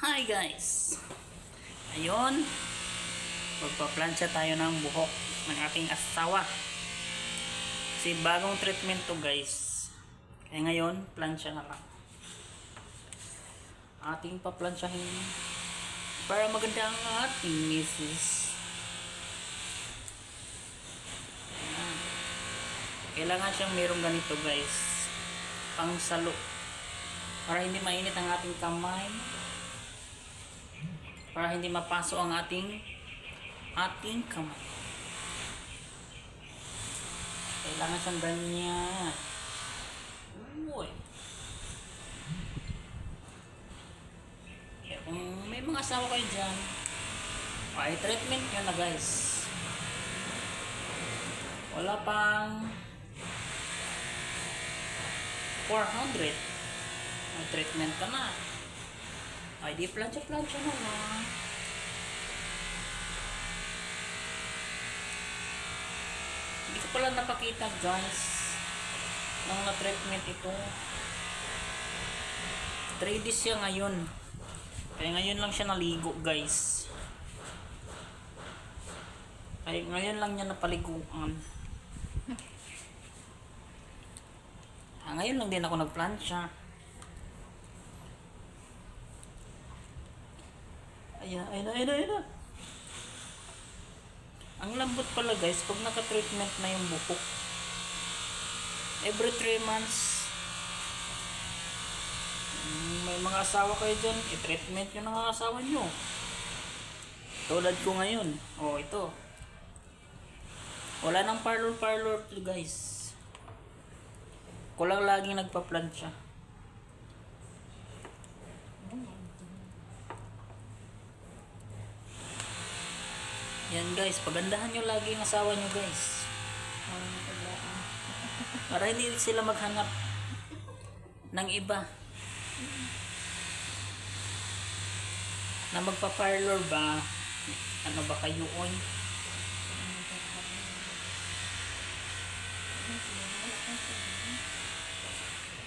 Hi guys! Ayun, magpa-plancha tayo ng buhok ng aking asawa. Kasi bagong treatment to guys. Kaya ngayon, plancha na lang. Ating pa-planchahin para maganda ang ating misis. Ayan. Kailangan siyang mayroong ganito guys. Pang salo. Para hindi mainit ang ating kamay. Para hindi mapaso ang ating kamay. Kailangan siyang ganyan. Uy. Kaya kung may mga asawa kayo dyan, ay treatment nyo na guys. Wala pang 400. May treatment ka na. Ay di plancha-plancha na lang. Hindi ko pala napakita guys nang na-treatment ito. 3 days siya ngayon. Kaya ngayon lang siya naligo guys. Kaya ngayon lang niya napaliguan. Ngayon lang din ako nagplancha. Ayan. Ang lambot pala guys pag naka-treatment na yung buhok. Every 3 months. May mga asawa kayo dyan, i-treatment nyo ng asawa nyo. Tulad ko ngayon. Oh, ito. Wala nang parlor to guys. Kulang laging nagpa-plancha. Yan guys, pagandahan nyo lagi yung asawa nyo guys. Para hindi sila maghanap ng iba na magpa-parlor ba. Ano ba kayo oy?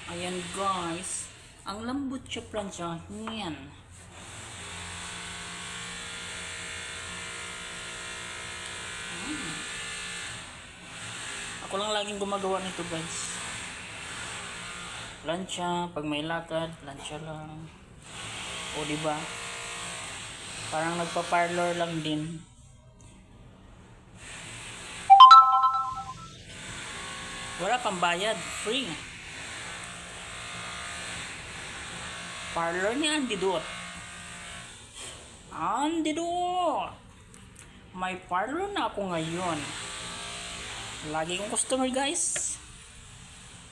Ayan guys, ang lambot siya planchahin. Ako lang laging gumagawa nito guys. Plancha, pag may lakad, plancha lang. O diba? Parang nagpa-parlor lang din. Wala pang bayad, free. Parlor ni Andy Dot. May parlor na ako ngayon. Lagi kong customer guys.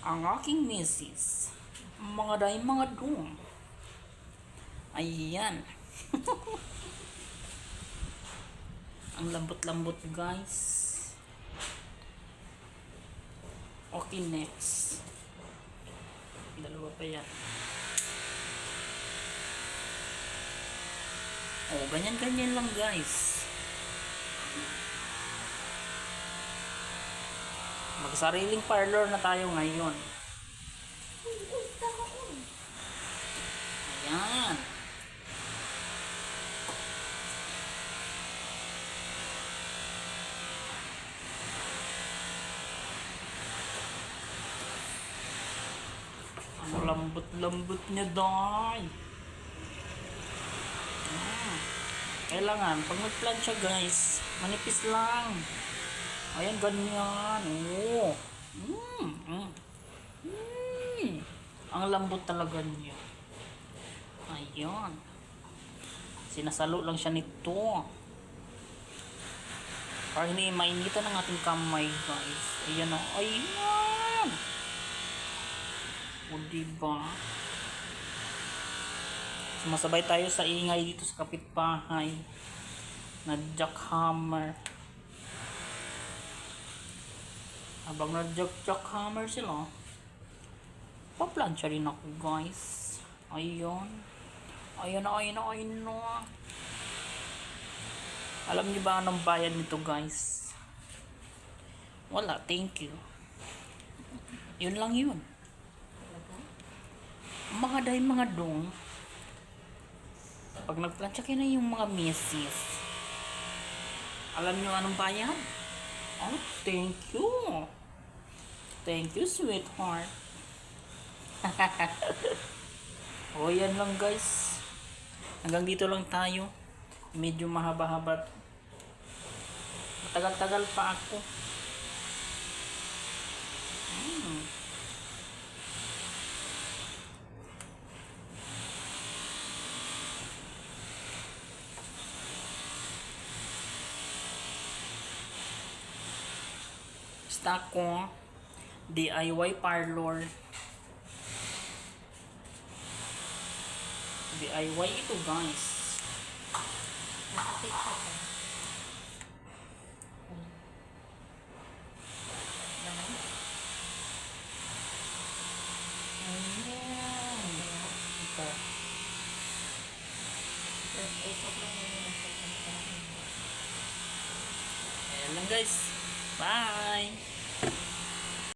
Ang aking misis. Mga dong. Ayan. Ang lambot-lambot guys. Okay, next. Dalawa pa yan. Oh, ganyan lang guys. Magsariling parlor na tayo ngayon. Ayan. Ang lambot-lambot niya dahil. Kailangan pag nagplancha guys, manipis lang. Ayan, ganyan. Oh. Ang lambot talaga niya. Ayan. Sinasalo lang siya nito. Para hindi mainitan ang ating kamay guys. Ayan o. Ayan. O diba? Sumasabay tayo sa ingay dito sa kapitbahay. Na jackhammer. Habang nag-jackhammer sila, pa-plancha rin ako guys. Ayun. Ayan. Alam niyo ba anong bayad nito guys? Wala, thank you. Yun lang yun. Mga dong. Pag nagplansya kayo na yung mga misis, alam nyo anong bayad? Oh, thank you. Thank you, sweetheart. O, yan lang guys. Hanggang dito lang tayo. Medyo mahaba-haba. Matagal-tagal pa ako. Stock ko, DIY parlor. DIY ito guys. Nakapit ka pa. Naman. Ayan. Ito. Ikot lang yun yung nasa. Ayan lang guys. Bye!